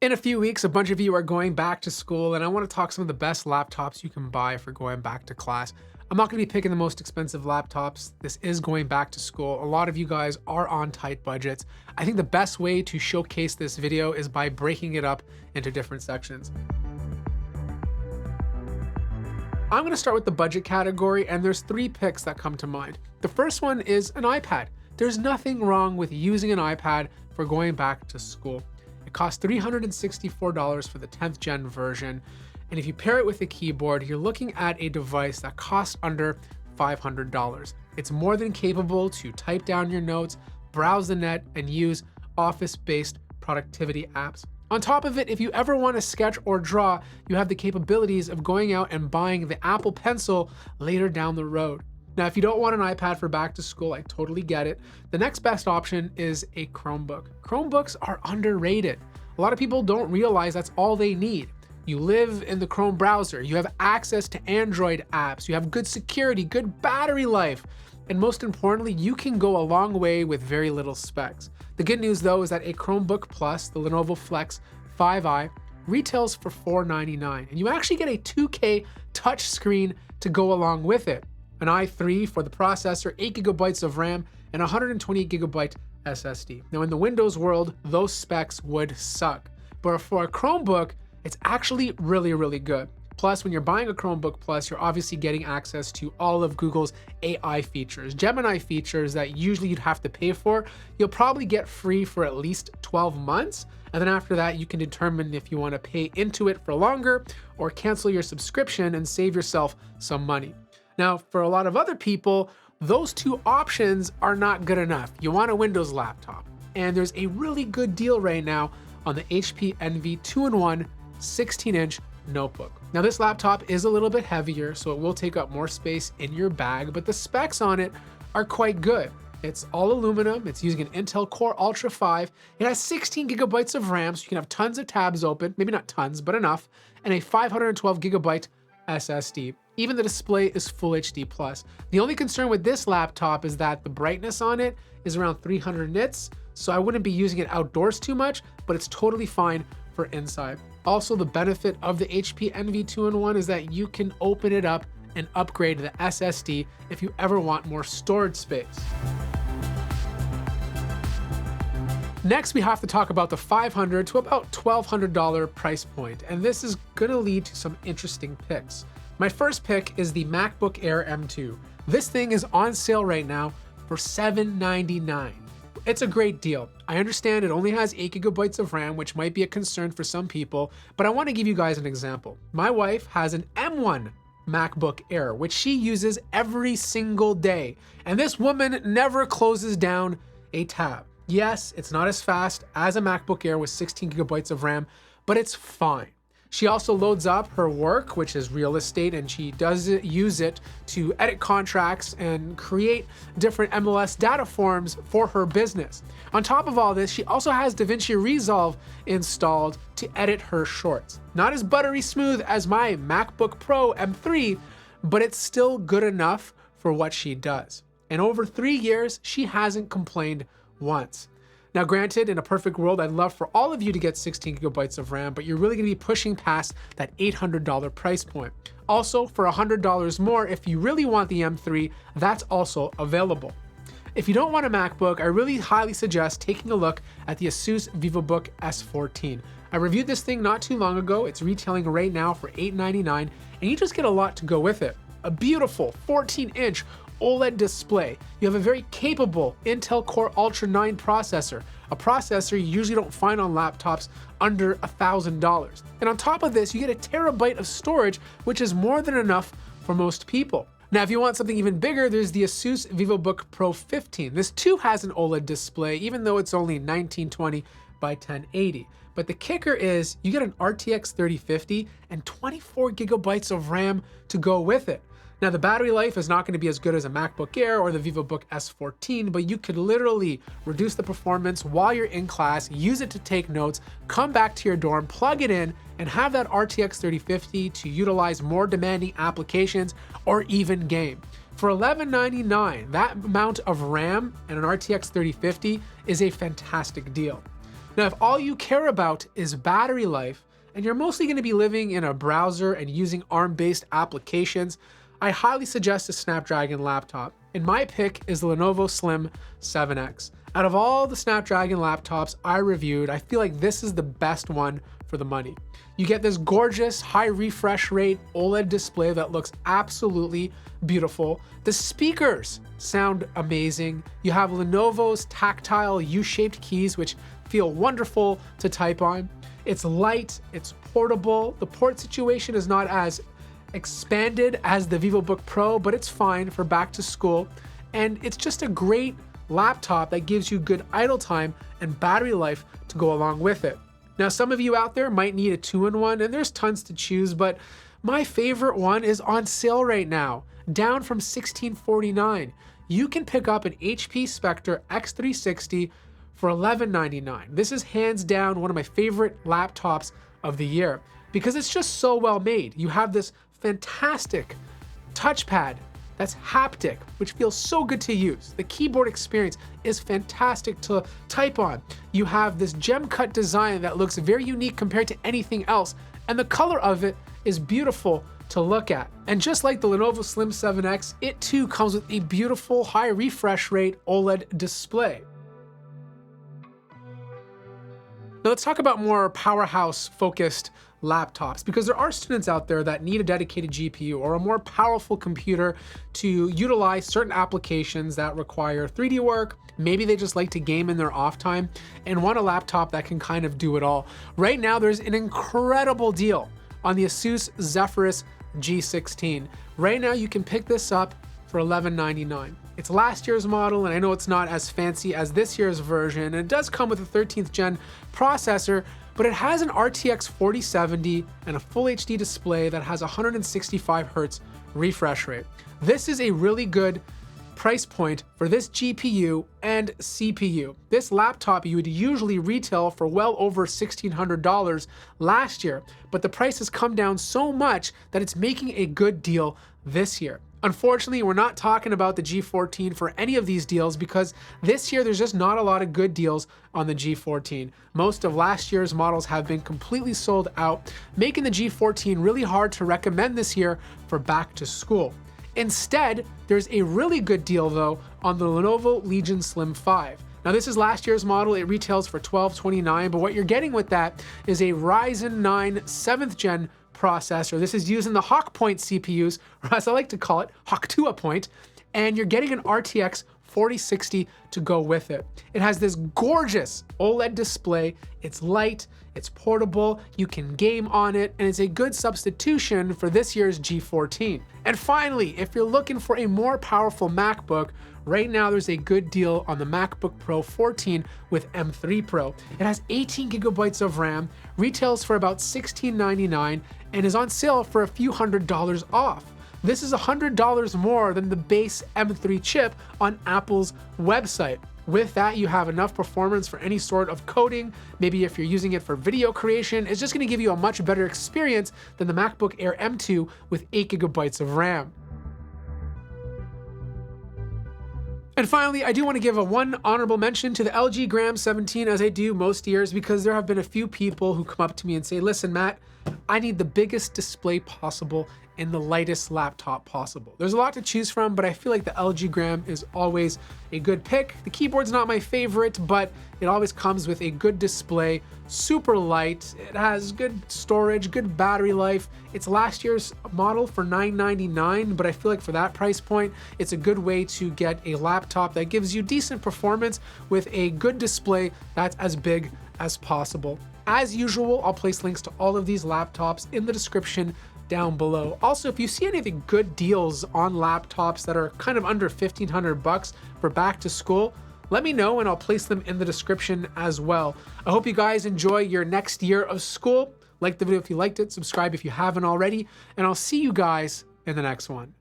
In a few weeks, a bunch of you are going back to school, and I want to talk some of the best laptops you can buy for going back to class. I'm not going to be picking the most expensive laptops. This is going back to school. A lot of you guys are on tight budgets. I think the best way to showcase this video is by breaking it up into different sections. I'm going to start with the budget category, and there's three picks that come to mind. The first one is an iPad. There's nothing wrong with using an iPad for going back to school. It costs $364 for the 10th gen version. And if you pair it with a keyboard, you're looking at a device that costs under $500. It's more than capable to type down your notes, browse the net, and use office-based productivity apps. On top of it, if you ever want to sketch or draw, you have the capabilities of going out and buying the Apple Pencil later down the road. Now, if you don't want an iPad for back to school, I totally get it. The next best option is a Chromebook. Chromebooks are underrated. A lot of people don't realize that's all they need. You live in the Chrome browser, you have access to Android apps, you have good security, good battery life, and most importantly, you can go a long way with very little specs. The good news though is that a Chromebook Plus, the Lenovo Flex 5i, retails for $499, and you actually get a 2K touchscreen to go along with it. An i3 for the processor, 8 gigabytes of RAM, and 128 gigabyte SSD. Now in the Windows world, those specs would suck. But for a Chromebook, it's actually really, really good. Plus, when you're buying a Chromebook Plus, you're obviously getting access to all of Google's AI features. Gemini features that usually you'd have to pay for, you'll probably get free for at least 12 months. And then after that, you can determine if you want to pay into it for longer or cancel your subscription and save yourself some money. Now, for a lot of other people, those two options are not good enough. You want a Windows laptop, and there's a really good deal right now on the HP Envy 2-in-1 16-inch notebook. Now, this laptop is a little bit heavier, so it will take up more space in your bag, but the specs on it are quite good. It's all aluminum, it's using an Intel Core Ultra 5, it has 16 gigabytes of RAM, so you can have tons of tabs open, maybe not tons, but enough, and a 512 gigabyte SSD. Even the display is Full HD+. The only concern with this laptop is that the brightness on it is around 300 nits, so I wouldn't be using it outdoors too much, but it's totally fine for inside. Also, the benefit of the HP Envy 2-in-1 is that you can open it up and upgrade the SSD if you ever want more storage space. Next, we have to talk about the $500 to about $1,200 price point, and this is gonna lead to some interesting picks. My first pick is the MacBook Air M2. This thing is on sale right now for $799. It's a great deal. I understand it only has 8 gigabytes of RAM, which might be a concern for some people, but I wanna give you guys an example. My wife has an M1 MacBook Air, which she uses every single day, and this woman never closes down a tab. Yes, it's not as fast as a MacBook Air with 16 gigabytes of RAM, but it's fine. She also loads up her work, which is real estate, and she does use it to edit contracts and create different MLS data forms for her business. On top of all this, she also has DaVinci Resolve installed to edit her shorts. Not as buttery smooth as my MacBook Pro M3, but it's still good enough for what she does. And over 3 years, she hasn't complained once. Now granted, in a perfect world, I'd love for all of you to get 16 gigabytes of RAM, but you're really gonna be pushing past that $800 price point. Also, for $100 more, if you really want the M3, that's also available. If you don't want a MacBook, I really highly suggest taking a look at the Asus VivoBook S14. I reviewed this thing not too long ago. It's retailing right now for $899, and you just get a lot to go with it. A beautiful 14-inch OLED display. You have a very capable Intel Core Ultra 9 processor, a processor you usually don't find on laptops under $1,000. And on top of this, you get a terabyte of storage, which is more than enough for most people. Now, if you want something even bigger, there's the Asus VivoBook Pro 15. This too has an OLED display, even though it's only 1920 by 1080. But the kicker is you get an RTX 3050 and 24 gigabytes of RAM to go with it. Now, the battery life is not going to be as good as a MacBook Air or the VivoBook S14, but you could literally reduce the performance while you're in class, use it to take notes, come back to your dorm, plug it in, and have that RTX 3050 to utilize more demanding applications or even game. For $1199, that amount of RAM and an RTX 3050 is a fantastic deal. Now, if all you care about is battery life, and you're mostly going to be living in a browser and using ARM-based applications, I highly suggest a Snapdragon laptop. And my pick is the Lenovo Slim 7X. Out of all the Snapdragon laptops I reviewed, I feel like this is the best one for the money. You get this gorgeous high refresh rate OLED display that looks absolutely beautiful. The speakers sound amazing. You have Lenovo's tactile U-shaped keys, which feel wonderful to type on. It's light, it's portable. The port situation is not as expanded as the VivoBook Pro, but it's fine for back to school. And it's just a great laptop that gives you good idle time and battery life to go along with it. Now, some of you out there might need a 2-in-1, and there's tons to choose, but my favorite one is on sale right now, down from $1649. You can pick up an HP Spectre X360 for $1199. This is hands down one of my favorite laptops of the year because it's just so well made. You have this fantastic touchpad that's haptic, which feels so good to use. The keyboard experience is fantastic to type on. You have this gem cut design that looks very unique compared to anything else, and the color of it is beautiful to look at. And just like the Lenovo Slim 7X, it too comes with a beautiful high refresh rate OLED display. Now let's talk about more Powerhouse focused laptops, because there are students out there that need a dedicated GPU or a more powerful computer to utilize certain applications that require 3D work. Maybe they just like to game in their off time and want a laptop that can kind of do it all. Right now, there's an incredible deal on the Asus Zephyrus G16. Right now, you can pick this up for $1199. It's last year's model, and I know it's not as fancy as this year's version, and it does come with a 13th gen processor, but it has an RTX 4070 and a full HD display that has 165 Hertz refresh rate. This is a really good price point for this GPU and CPU. This laptop you would usually retail for well over $1,600 last year, but the price has come down so much that it's making a good deal this year. Unfortunately, we're not talking about the G14 for any of these deals because this year there's just not a lot of good deals on the G14. Most of last year's models have been completely sold out, making the G14 really hard to recommend this year for back to school. Instead, there's a really good deal though on the Lenovo Legion Slim 5. Now this is last year's model, it retails for $1229, but what you're getting with that is a Ryzen 9 7th gen processor. This is using the Hawk Point CPUs, or as I like to call it, Hawk Tua Point, and you're getting an RTX 4060 to go with it. It has this gorgeous OLED display, it's light, it's portable, you can game on it, and it's a good substitution for this year's G14. And finally, if you're looking for a more powerful MacBook, right now there's a good deal on the MacBook Pro 14 with M3 Pro. It has 18 gigabytes of RAM, retails for about $1699, and is on sale for a few $100s off. This is $100 more than the base M3 chip on Apple's website. With that, you have enough performance for any sort of coding. Maybe if you're using it for video creation, it's just gonna give you a much better experience than the MacBook Air M2 with 8 gigabytes of RAM. And finally, I do want to give one honorable mention to the LG Gram 17, as I do most years, because there have been a few people who come up to me and say, listen, Matt, I need the biggest display possible in the lightest laptop possible. There's a lot to choose from, but I feel like the LG Gram is always a good pick. The keyboard's not my favorite, but it always comes with a good display, super light. It has good storage, good battery life. It's last year's model for $999, but I feel like for that price point, it's a good way to get a laptop that gives you decent performance with a good display that's as big as possible. As usual, I'll place links to all of these laptops in the description down below. Also, if you see any of the good deals on laptops that are kind of under $1,500 for back to school, let me know and I'll place them in the description as well. I hope you guys enjoy your next year of school. Like the video if you liked it, subscribe if you haven't already, and I'll see you guys in the next one.